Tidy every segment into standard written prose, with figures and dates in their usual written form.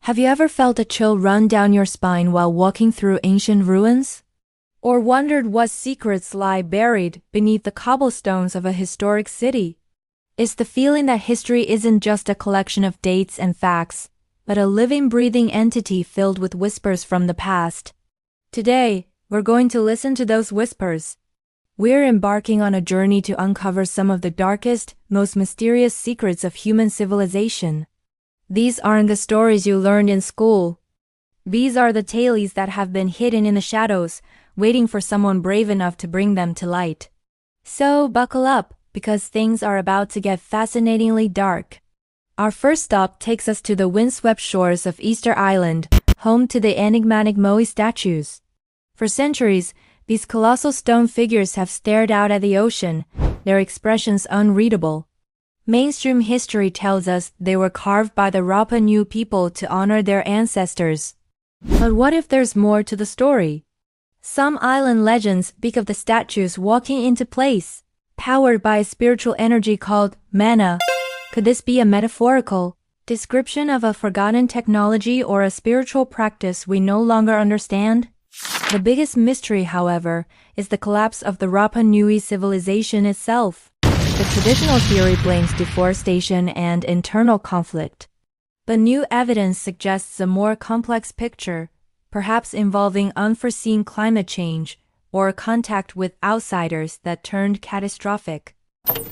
Have you ever felt a chill run down your spine while walking through ancient ruins? Or wondered what secrets lie buried beneath the cobblestones of a historic city? It's the feeling that history isn't just a collection of dates and facts, but a living, breathing entity filled with whispers from the past. Today, we're going to listen to those whispers. We're embarking on a journey to uncover some of the darkest, most mysterious secrets of human civilization. These aren't the stories you learned in school. These are the tales that have been hidden in the shadows, waiting for someone brave enough to bring them to light. So buckle up, because things are about to get fascinatingly dark. Our first stop takes us to the windswept shores of Easter Island, home to the enigmatic Moai statues. For centuries, these colossal stone figures have stared out at the ocean, their expressions unreadable. Mainstream history tells us they were carved by the Rapa Nui people to honor their ancestors. But what if there's more to the story? Some island legends speak of the statues walking into place, powered by a spiritual energy called mana. Could this be a metaphorical description of a forgotten technology or a spiritual practice we no longer understand? The biggest mystery, however, is the collapse of the Rapa Nui civilization itself. The traditional theory blames deforestation and internal conflict. But new evidence suggests a more complex picture, perhaps involving unforeseen climate change or contact with outsiders that turned catastrophic.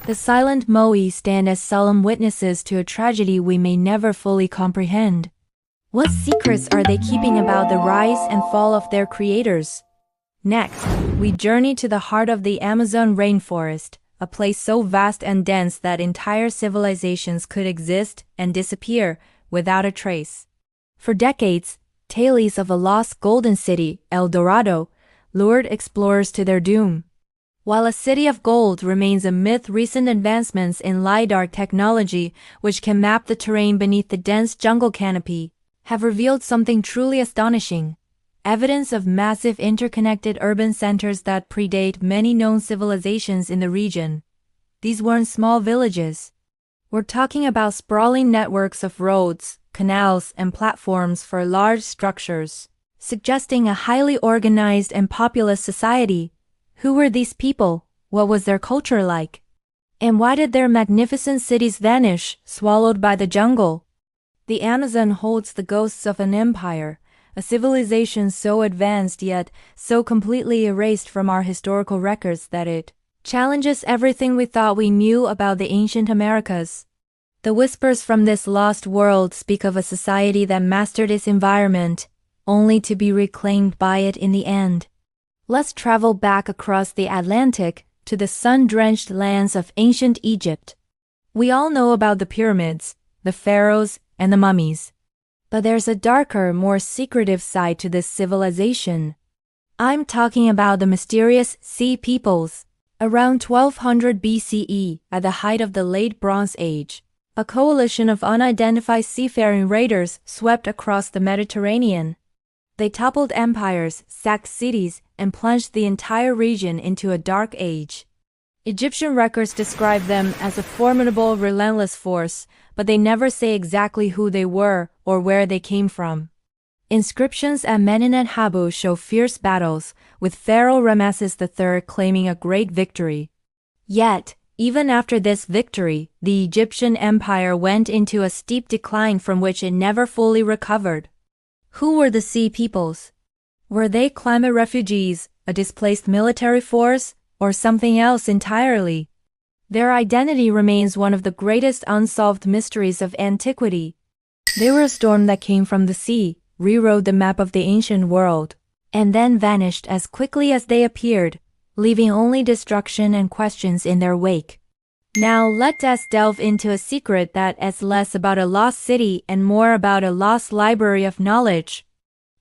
The silent Moai stand as solemn witnesses to a tragedy we may never fully comprehend. What secrets are they keeping about the rise and fall of their creators? Next, we journey to the heart of the Amazon rainforest, a place so vast and dense that entire civilizations could exist and disappear without a trace. For decades, tales of a lost golden city, El Dorado, lured explorers to their doom. While a city of gold remains a myth, recent advancements in LiDAR technology, which can map the terrain beneath the dense jungle canopy, have revealed something truly astonishing. Evidence of massive interconnected urban centers that predate many known civilizations in the region. These weren't small villages. We're talking about sprawling networks of roads, canals, and platforms for large structures, suggesting a highly organized and populous society. Who were these people? What was their culture like? And why did their magnificent cities vanish, swallowed by the jungle? The Amazon holds the ghosts of an empire, a civilization so advanced yet so completely erased from our historical records that it challenges everything we thought we knew about the ancient Americas. The whispers from this lost world speak of a society that mastered its environment, only to be reclaimed by it in the end. Let's travel back across the Atlantic to the sun-drenched lands of ancient Egypt. We all know about the pyramids, the pharaohs, and the mummies. But there's a darker, more secretive side to this civilization. I'm talking about the mysterious Sea Peoples. Around 1200 BCE, at the height of the Late Bronze Age, a coalition of unidentified seafaring raiders swept across the Mediterranean. They toppled empires, sacked cities, and plunged the entire region into a dark age. Egyptian records describe them as a formidable, relentless force, but they never say exactly who they were or where they came from. Inscriptions at Medinet Habu show fierce battles, with Pharaoh Ramesses III claiming a great victory. Yet, even after this victory, the Egyptian empire went into a steep decline from which it never fully recovered. Who were the Sea Peoples? Were they climate refugees, a displaced military force, or something else entirely? Their identity remains one of the greatest unsolved mysteries of antiquity. They were a storm that came from the sea, rewrote the map of the ancient world, and then vanished as quickly as they appeared, leaving only destruction and questions in their wake. Now let us delve into a secret that is less about a lost city and more about a lost library of knowledge.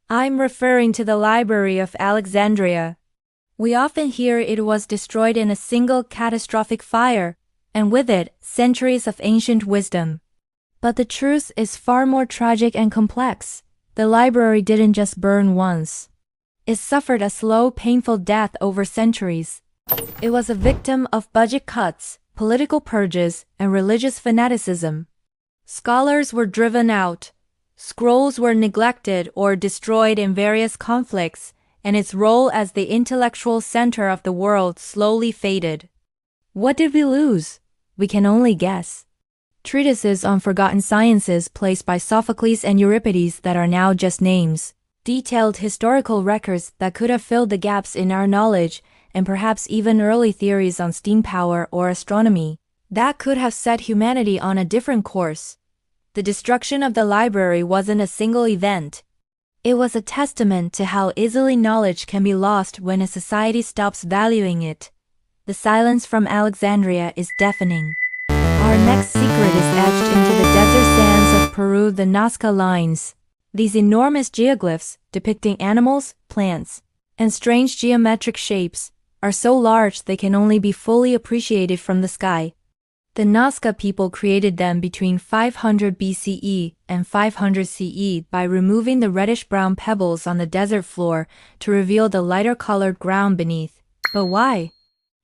I'm referring to the Library of Alexandria. We often hear it was destroyed in a single catastrophic fire, and with it, centuries of ancient wisdom. But the truth is far more tragic and complex. The library didn't just burn once. It suffered a slow, painful death over centuries. It was a victim of budget cuts, political purges, and religious fanaticism. Scholars were driven out. Scrolls were neglected or destroyed in various conflicts, and its role as the intellectual center of the world slowly faded. What did we lose? We can only guess. Treatises on forgotten sciences placed by Sophocles and Euripides that are now just names. Detailed historical records that could have filled the gaps in our knowledge, and perhaps even early theories on steam power or astronomy that could have set humanity on a different course. The destruction of the library wasn't a single event. It was a testament to how easily knowledge can be lost when a society stops valuing it. The silence from Alexandria is deafening. Our next secret is etched into the desert sands of Peru, the Nazca lines. These enormous geoglyphs, depicting animals, plants, and strange geometric shapes, are so large they can only be fully appreciated from the sky. The Nazca people created them between 500 BCE and 500 CE by removing the reddish-brown pebbles on the desert floor to reveal the lighter-colored ground beneath. But why?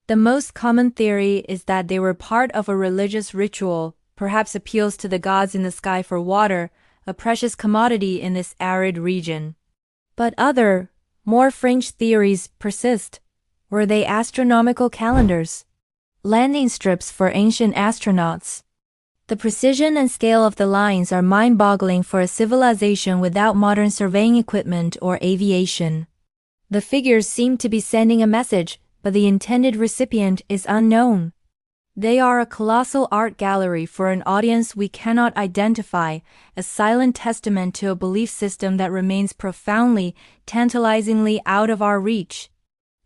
The most common theory is that they were part of a religious ritual, perhaps appeals to the gods in the sky for water, a precious commodity in this arid region. But other, more fringe theories persist. Were they astronomical calendars? Landing strips for ancient astronauts? The precision and scale of the lines are mind-boggling for a civilization without modern surveying equipment or aviation. The figures seem to be sending a message, but the intended recipient is unknown. They are a colossal art gallery for an audience we cannot identify, a silent testament to a belief system that remains profoundly, tantalizingly out of our reach.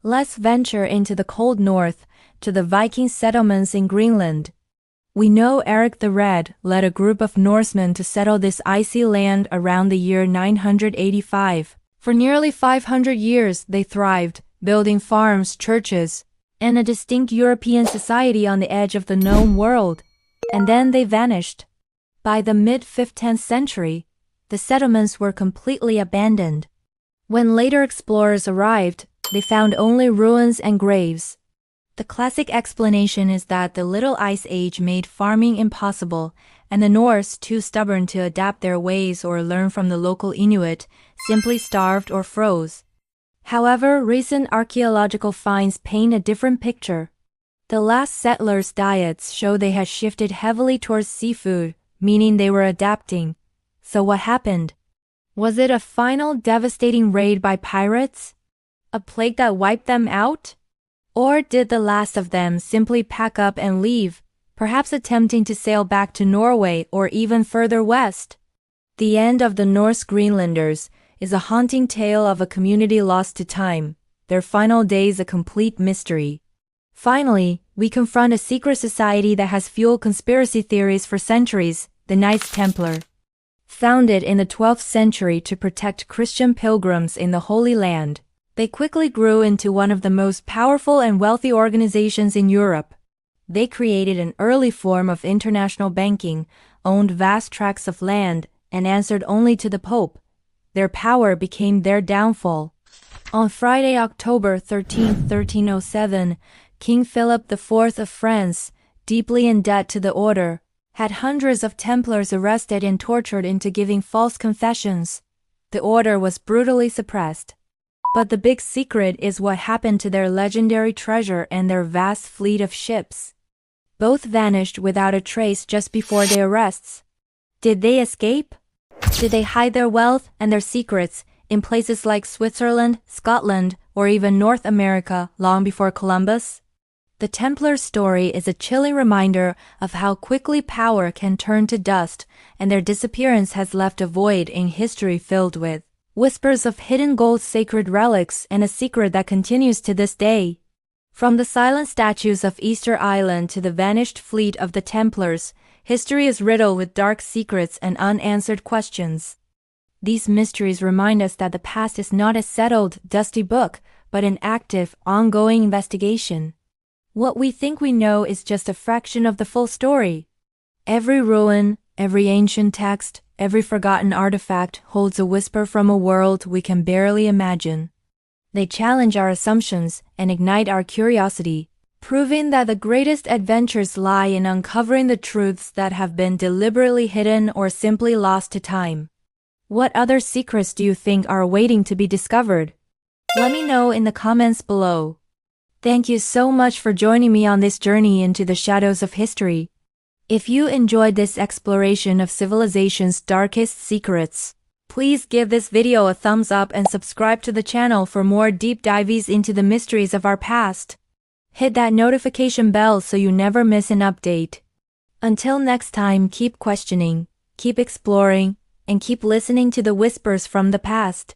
Let's venture into the cold north, to the Viking settlements in Greenland. We know Eric the Red led a group of Norsemen to settle this icy land around the year 985. For nearly 500 years they thrived, building farms, churches, and a distinct European society on the edge of the known world. And then they vanished. By the mid-15th century, the settlements were completely abandoned. When later explorers arrived, they found only ruins and graves. The classic explanation is that the Little Ice Age made farming impossible, and the Norse, too stubborn to adapt their ways or learn from the local Inuit, simply starved or froze. However, recent archaeological finds paint a different picture. The last settlers' diets show they had shifted heavily towards seafood, meaning they were adapting. So what happened? Was it a final devastating raid by pirates? A plague that wiped them out? Or did the last of them simply pack up and leave, perhaps attempting to sail back to Norway or even further west? The end of the Norse Greenlanders is a haunting tale of a community lost to time, their final days a complete mystery. Finally, we confront a secret society that has fueled conspiracy theories for centuries, the Knights Templar. Founded in the 12th century to protect Christian pilgrims in the Holy Land, they quickly grew into one of the most powerful and wealthy organizations in Europe. They created an early form of international banking, owned vast tracts of land, and answered only to the Pope. Their power became their downfall. On Friday, October 13, 1307, King Philip IV of France, deeply in debt to the order, had hundreds of Templars arrested and tortured into giving false confessions. The order was brutally suppressed. But the big secret is what happened to their legendary treasure and their vast fleet of ships. Both vanished without a trace just before their arrests. Did they escape? Did they hide their wealth and their secrets in places like Switzerland, Scotland, or even North America long before Columbus? The Templar story is a chilling reminder of how quickly power can turn to dust, and their disappearance has left a void in history filled with whispers of hidden gold, sacred relics, and a secret that continues to this day. From the silent statues of Easter Island to the vanished fleet of the Templars, history is riddled with dark secrets and unanswered questions. These mysteries remind us that the past is not a settled, dusty book, but an active, ongoing investigation. What we think we know is just a fraction of the full story. Every ruin, every ancient text, every forgotten artifact holds a whisper from a world we can barely imagine. They challenge our assumptions and ignite our curiosity, proving that the greatest adventures lie in uncovering the truths that have been deliberately hidden or simply lost to time. What other secrets do you think are waiting to be discovered? Let me know in the comments below. Thank you so much for joining me on this journey into the shadows of history. If you enjoyed this exploration of civilization's darkest secrets, please give this video a thumbs up and subscribe to the channel for more deep dives into the mysteries of our past. Hit that notification bell so you never miss an update. Until next time, keep questioning, keep exploring, and keep listening to the whispers from the past.